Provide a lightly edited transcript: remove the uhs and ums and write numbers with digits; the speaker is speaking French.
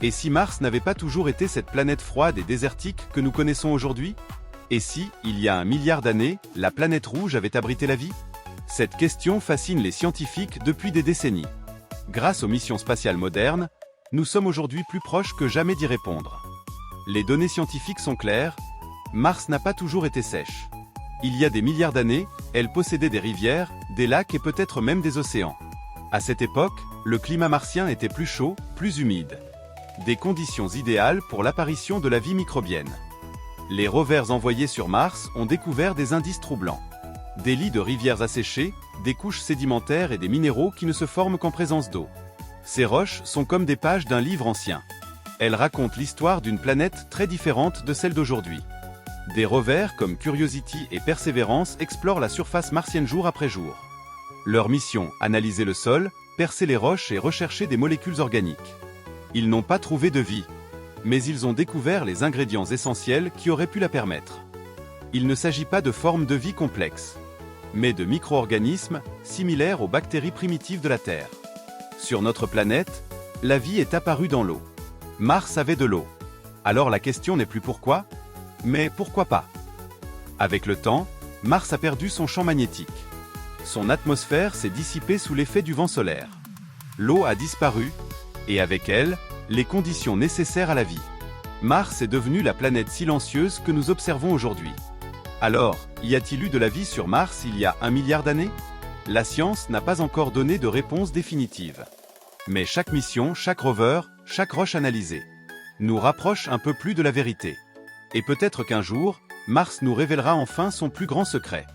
Et si Mars n'avait pas toujours été cette planète froide et désertique que nous connaissons aujourd'hui? Et si, il y a 1 milliard d'années, la planète rouge avait abrité la vie? Cette question fascine les scientifiques depuis des décennies. Grâce aux missions spatiales modernes, nous sommes aujourd'hui plus proches que jamais d'y répondre. Les données scientifiques sont claires, Mars n'a pas toujours été sèche. Il y a des milliards d'années, elle possédait des rivières, des lacs et peut-être même des océans. À cette époque, le climat martien était plus chaud, plus humide. Des conditions idéales pour l'apparition de la vie microbienne. Les rovers envoyés sur Mars ont découvert des indices troublants. Des lits de rivières asséchées, des couches sédimentaires et des minéraux qui ne se forment qu'en présence d'eau. Ces roches sont comme des pages d'un livre ancien. Elles racontent l'histoire d'une planète très différente de celle d'aujourd'hui. Des rovers comme Curiosity et Perseverance explorent la surface martienne jour après jour. Leur mission, analyser le sol, percer les roches et rechercher des molécules organiques. Ils n'ont pas trouvé de vie, mais ils ont découvert les ingrédients essentiels qui auraient pu la permettre. Il ne s'agit pas de formes de vie complexes, mais de micro-organismes similaires aux bactéries primitives de la Terre. Sur notre planète, la vie est apparue dans l'eau. Mars avait de l'eau. Alors la question n'est plus pourquoi, mais pourquoi pas? Avec le temps, Mars a perdu son champ magnétique. Son atmosphère s'est dissipée sous l'effet du vent solaire. L'eau a disparu, et avec elle, les conditions nécessaires à la vie. Mars est devenue la planète silencieuse que nous observons aujourd'hui. Alors, y a-t-il eu de la vie sur Mars il y a 1 milliard d'années? La science n'a pas encore donné de réponse définitive. Mais chaque mission, chaque rover, chaque roche analysée, nous rapproche un peu plus de la vérité. Et peut-être qu'un jour, Mars nous révélera enfin son plus grand secret.